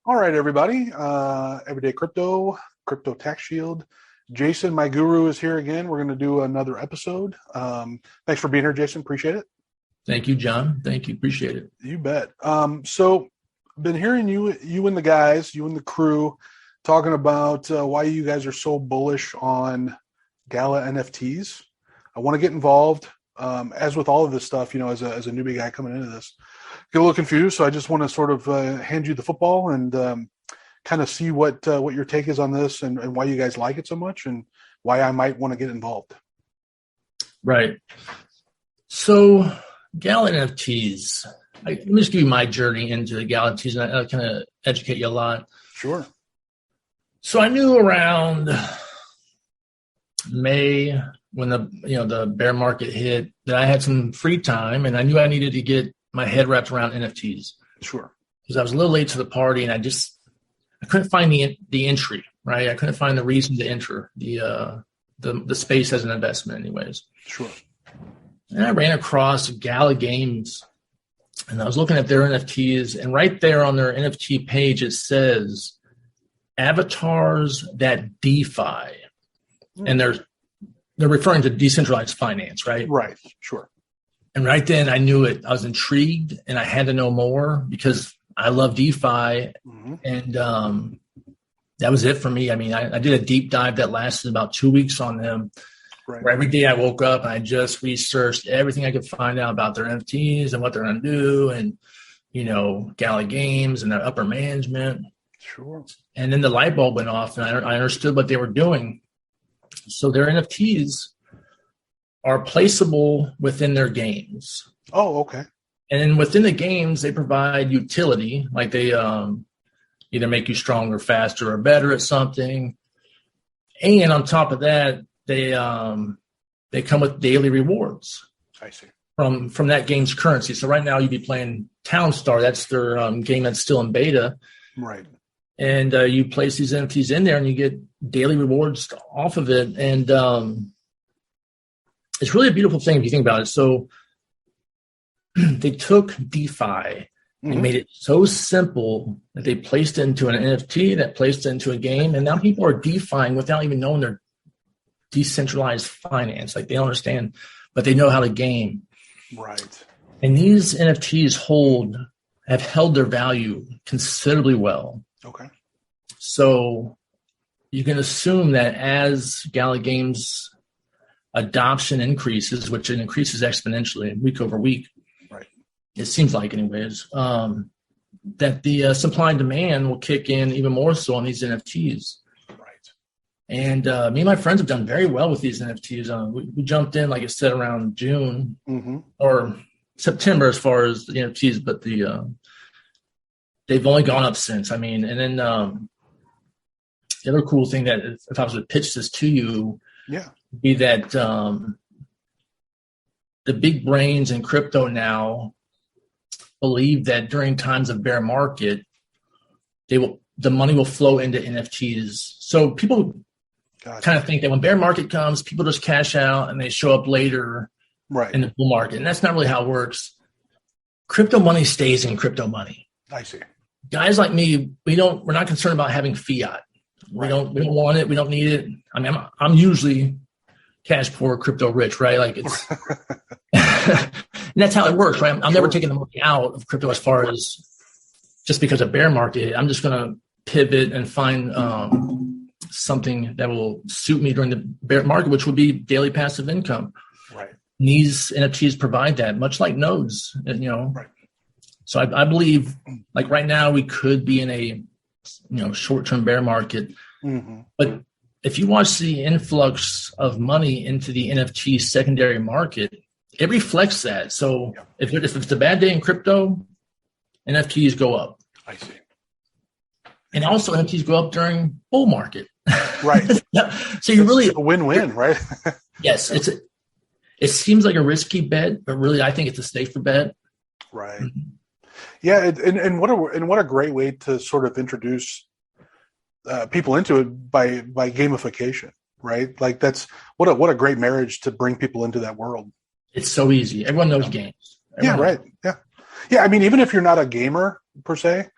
All right, everybody. Everyday Crypto Tax Shield. Jason, my guru, is here again. We're going to do another episode. Thanks for being here, Jason. Appreciate it. Thank you, John. Thank you. Appreciate it. You bet. So I've been hearing you and the guys, you and the crew, talking about why you guys are so bullish on GALA NFTs. I want to get involved. As with all of this stuff, as a newbie guy coming into this, get a little confused. So I just want to sort of hand you the football and kind of see what your take is on this and why you guys like it so much and why I might want to get involved. Right. So GALA NFTs, let me just give you my journey into the GALA NFTs, and I kind of educate you a lot. Sure. So I knew around May, when the bear market hit, that I had some free time, and I knew I needed to get my head wrapped around NFTs. Sure. Because I was a little late to the party, and I couldn't find the entry, right? I couldn't find the reason to enter the space as an investment, anyways. Sure. And I ran across GALA Games, and I was looking at their NFTs, and right there on their NFT page it says avatars that DeFi, and they're referring to decentralized finance, right? Right. Sure. And right then I knew it. I was intrigued and I had to know more because I love DeFi. Mm-hmm. And that was it for me. I mean, I did a deep dive that lasted about 2 weeks on them. Right. Where every day I woke up and I just researched everything I could find out about their NFTs and what they're going to do and, GALA Games and their upper management. Sure. And then the light bulb went off and I understood what they were doing. So their NFTs are placeable within their games. Oh, okay. And then within the games, they provide utility, like they either make you stronger, faster, or better at something. And on top of that, they come with daily rewards. I see. From that game's currency. So right now you'd be playing Townstar. That's their game that's still in beta. Right. And you place these NFTs in there and you get daily rewards off of it. And it's really a beautiful thing if you think about it. So they took DeFi and made it so simple that they placed into an NFT, that placed into a game. And now people are DeFiing without even knowing they're decentralized finance. Like they don't understand, but they know how to game. Right. And these NFTs have held their value considerably well. Okay. So you can assume that as GALA Games adoption increases, which it increases exponentially week over week, right? It seems like anyways, that the supply and demand will kick in even more so on these NFTs. Right. And me and my friends have done very well with these NFTs. We jumped in, like I said, around June or September as far as the NFTs, but they've only gone up since. I mean, and then the other cool thing that if I was to pitch this to you, would be that the big brains in crypto now believe that during times of bear market, the money will flow into NFTs. So people kind of think that when bear market comes, people just cash out and they show up later in the bull market. And that's not really how it works. Crypto money stays in crypto money. I see. Guys like me, we're not concerned about having fiat. We don't want it. We don't need it. I mean, I'm usually cash poor, crypto rich, right? Like it's, and that's how it works, right? I'm never taking the money out of crypto as far as just because of bear market. I'm just going to pivot and find something that will suit me during the bear market, which would be daily passive income. Right. And these NFTs provide that, much like nodes, Right. So I believe, like right now, we could be in a short-term bear market. But if you watch the influx of money into the NFT secondary market, it reflects that. So if it's a bad day in crypto, NFTs go up. I see. And also NFTs go up during bull market. Right. So you really a win-win, right? Yes, it seems like a risky bet, but really I think it's a safer bet. Right. Yeah, and what a great way to sort of introduce people into it by gamification, right? Like that's what a great marriage to bring people into that world. It's so easy. Everyone knows games. Yeah, right. Yeah. I mean, even if you're not a gamer per se,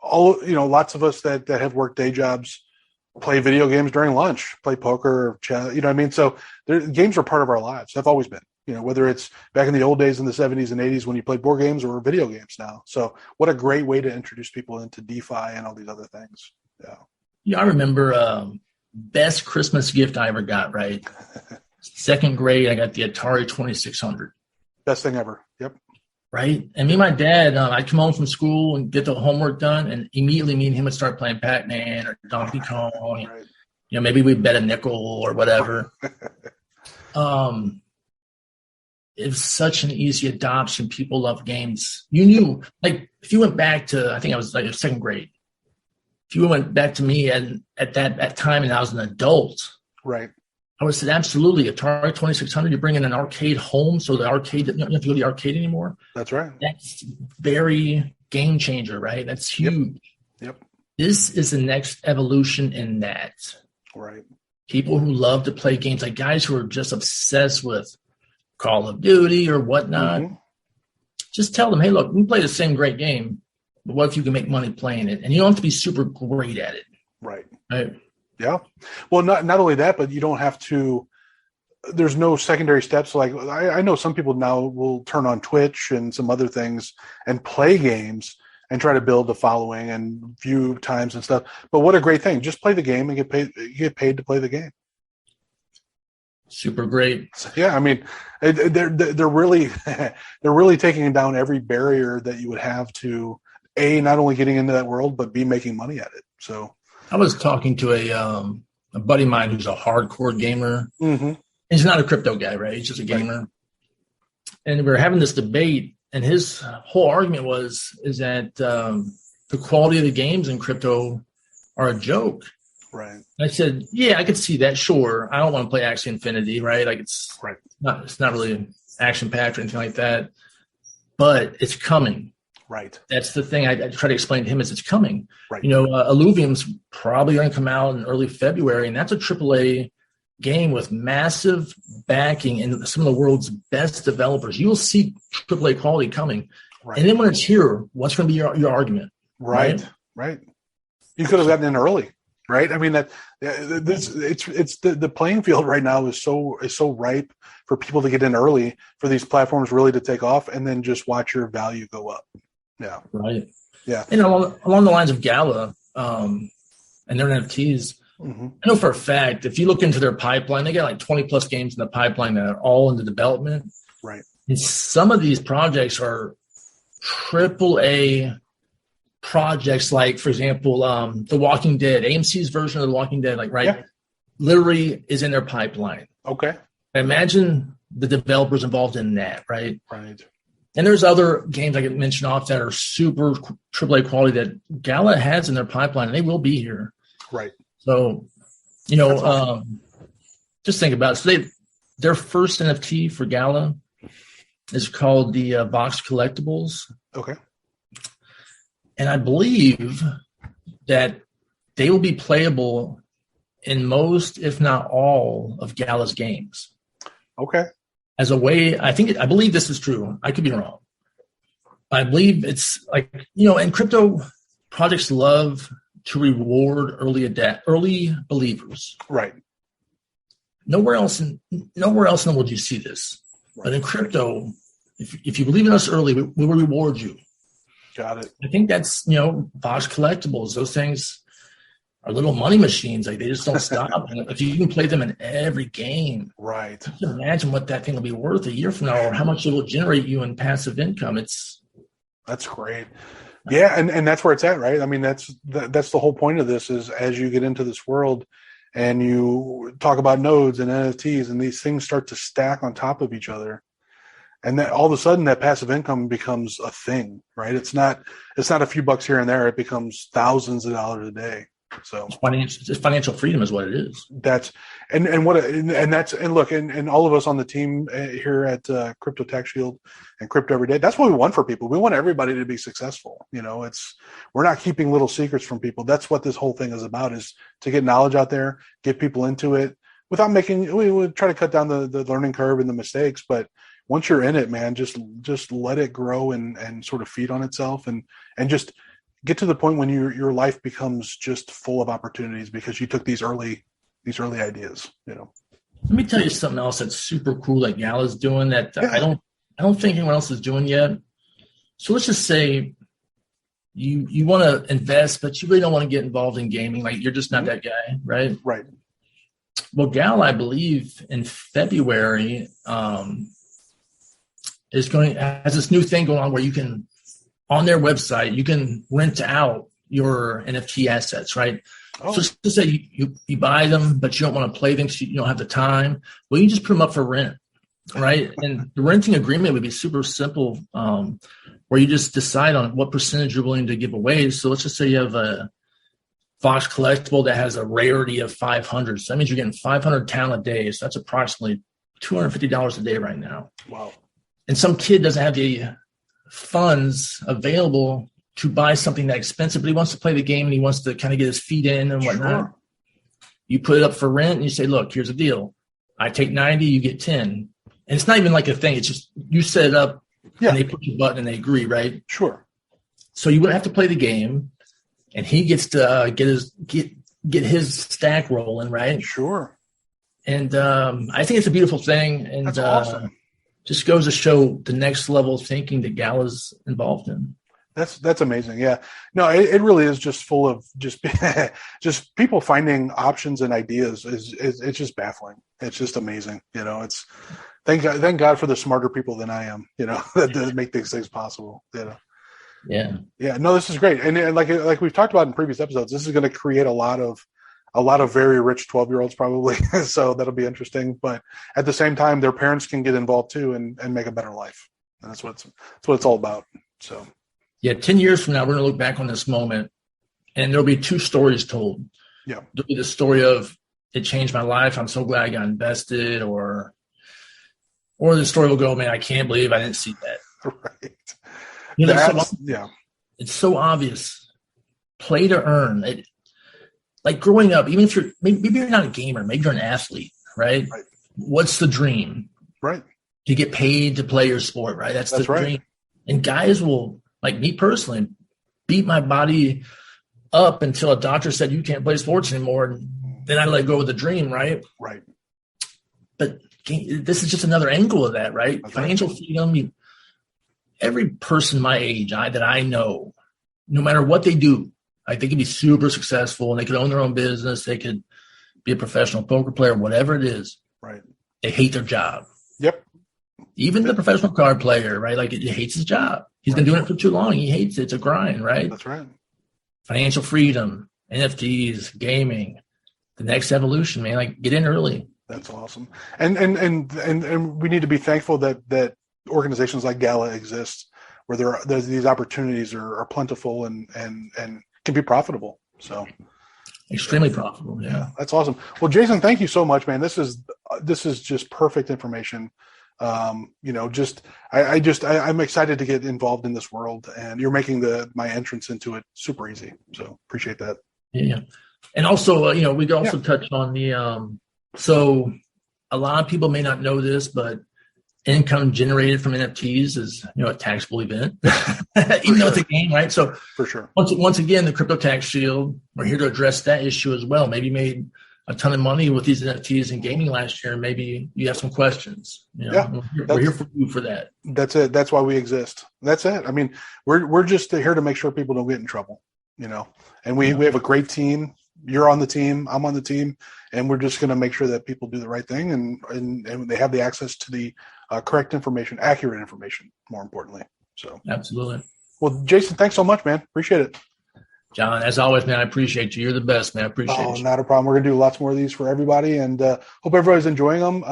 lots of us that have worked day jobs play video games during lunch, play poker, or chess, you know what I mean? So games are part of our lives. They've always been, whether it's back in the old days in the 70s and 80s when you played board games or video games now. So what a great way to introduce people into DeFi and all these other things. Yeah. Yeah, I remember best Christmas gift I ever got, right? Second grade, I got the Atari 2600. Best thing ever. Yep. Right? And me and my dad, I'd come home from school and get the homework done, and immediately me and him would start playing Pac-Man or Donkey Kong. Right. Maybe we'd bet a nickel or whatever. It was such an easy adoption. People love games. You knew, like, if you went back to, I think I was like second grade. If you went back to me at that time and I was an adult, right? I would have said, absolutely, Atari 2600, you're bringing an arcade home, so the arcade, you don't have to go to the arcade anymore. That's right. That's very game changer, right? That's huge. Yep. This is the next evolution in that. Right. People who love to play games, like guys who are just obsessed with Call of Duty or whatnot, just tell them, hey, look, we play the same great game, but what if you can make money playing it? And you don't have to be super great at it. Right. Right. Yeah. Well, not only that, but you don't have to, there's no secondary steps. Like I know some people now will turn on Twitch and some other things and play games and try to build a following and view times and stuff. But what a great thing. Just play the game and get paid to play the game. Super great. So, yeah. I mean, they're really, they're really taking down every barrier that you would have to not only getting into that world, but B, making money at it. So, I was talking to a buddy of mine who's a hardcore gamer. Mm-hmm. He's not a crypto guy, right? He's just a gamer. Right. And we were having this debate, and his whole argument is that the quality of the games in crypto are a joke. Right. And I said, yeah, I could see that. Sure. I don't want to play Axie Infinity, right? Like it's not really action packed or anything like that, but it's coming. Right. That's the thing I try to explain to him is it's coming. Right. Illuvium's probably going to come out in early February, and that's a AAA game with massive backing and some of the world's best developers. You'll see AAA quality coming. Right. And then when it's here, what's going to be your argument? Right. You could have gotten in early, right? I mean, it's the playing field right now is so ripe for people to get in early, for these platforms really to take off, and then just watch your value go up. Yeah. Right. Yeah. And along the lines of GALA and their NFTs, I know for a fact, if you look into their pipeline, they got like 20 plus games in the pipeline that are all in the development. Right. And some of these projects are AAA projects, like, for example, The Walking Dead, AMC's version of The Walking Dead, literally is in their pipeline. Okay. Imagine the developers involved in that, right? Right. And there's other games I can mention off that are super AAA quality that GALA has in their pipeline, and they will be here. Right. So, awesome. Just think about it. So their first NFT for GALA is called the Box Collectibles. Okay. And I believe that they will be playable in most, if not all, of GALA's games. Okay. As a way, I believe this is true. I could be wrong. I believe it's like, and crypto projects love to reward early believers. Right. Nowhere else in the world do you see this. Right. But in crypto, if you believe in us early, we will reward you. Got it. I think that's, Box Collectibles. Those things are little money machines. Like, they just don't stop. And if you can play them in every game, right? You can imagine what that thing will be worth a year from now, or how much it will generate you in passive income. That's great. Yeah, and that's where it's at, right? I mean, that's the whole point of this is as you get into this world and you talk about nodes and NFTs and these things start to stack on top of each other, and then all of a sudden that passive income becomes a thing, right? It's not a few bucks here and there. It becomes thousands of dollars a day. So it's financial freedom is what it is. That's and look, all of us on the team here at Crypto Tax Shield and Crypto Every Day, that's what we want for people. We want everybody to be successful. We're not keeping little secrets from people. That's what this whole thing is about, is to get knowledge out there, get people into it without we would try to cut down the learning curve and the mistakes. But once you're in it, man, just let it grow and sort of feed on itself and just get to the point when your life becomes just full of opportunities because you took these early ideas. Let me tell you something else that's super cool that GALA's doing that Yeah. I don't think anyone else is doing yet. So let's just say you want to invest, but you really don't want to get involved in gaming. Like you're just not that guy, right? Right. Well, GALA, I believe in February, has this new thing going on where you can, on their website, you can rent out your NFT assets, right? Oh. So just to say you buy them, but you don't want to play them because you don't have the time. Well, you just put them up for rent, right? And the renting agreement would be super simple, where you just decide on what percentage you're willing to give away. So let's just say you have a Fox collectible that has a rarity of 500. So that means you're getting 500 talent days. So that's approximately $250 a day right now. Wow. And some kid doesn't have the funds available to buy something that expensive, but he wants to play the game and he wants to kind of get his feet in and whatnot. Sure. You put it up for rent and you say, look, here's the deal. I take 90, you get 10. And it's not even like a thing. It's just you set it up and they push a button and they agree, right? Sure. So you wouldn't have to play the game and he gets to get his stack rolling, right? Sure. And I think it's a beautiful thing. And that's awesome. Just goes to show the next level of thinking that GALA's involved in. That's amazing. Yeah, no, it really is just full of just people finding options and ideas. It's just baffling. It's just amazing. It's thank God for the smarter people than I am. That make these things possible. Yeah. No, this is great. And like we've talked about in previous episodes, this is going to create a lot of very rich 12-year-olds probably. So that'll be interesting. But at the same time, their parents can get involved too and make a better life. And that's what it's all about. So. Yeah, 10 years from now, we're going to look back on this moment, and there'll be two stories told. Yeah. There'll be the story of it changed my life. I'm so glad I got invested, or the story will go, man, I can't believe I didn't see that. Right. It's so obvious. Play to earn. Like growing up, even if maybe you're not a gamer, maybe you're an athlete, right? What's the dream? Right. To get paid to play your sport, right? That's the dream. And guys will, like me personally, beat my body up until a doctor said you can't play sports anymore. And then I let go of the dream, right? Right. But this is just another angle of that, right? Financial freedom. Every person my age that I know, no matter what they do, they could be super successful and they could own their own business. They could be a professional poker player, whatever it is. Right. They hate their job. Yep. Even the professional card player, right? Like he hates his job. He's been doing it for too long. He hates it. It's a grind, right? That's right. Financial freedom, NFTs, gaming, the next evolution, man. Like get in early. That's awesome. And we need to be thankful that organizations like GALA exist, where there's these opportunities are plentiful and can be profitable. So extremely profitable. Yeah. That's awesome. Well, Jason, thank you so much, man. This is just perfect information. I'm excited to get involved in this world, and you're making my entrance into it super easy. So appreciate that. Yeah. And also, we could also touch on the, so a lot of people may not know this, but income generated from NFTs is, a taxable event, even though it's a game, right? So for sure. Once again, the crypto tax shield, we're here to address that issue as well. Maybe you made a ton of money with these NFTs in gaming last year, and maybe you have some questions. We're here for you for that. That's it. That's why we exist. That's it. I mean, we're just here to make sure people don't get in trouble, and we have a great team. You're on the team. I'm on the team, and we're just going to make sure that people do the right thing and they have the access to the correct information, accurate information, more importantly. So absolutely. Well, Jason, thanks so much, man. Appreciate it. John, as always, man, I appreciate you. You're the best, man. I appreciate you. Not a problem. We're going to do lots more of these for everybody, and hope everybody's enjoying them.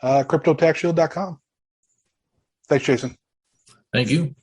CryptoTaxShield.com. Thanks, Jason. Thank you.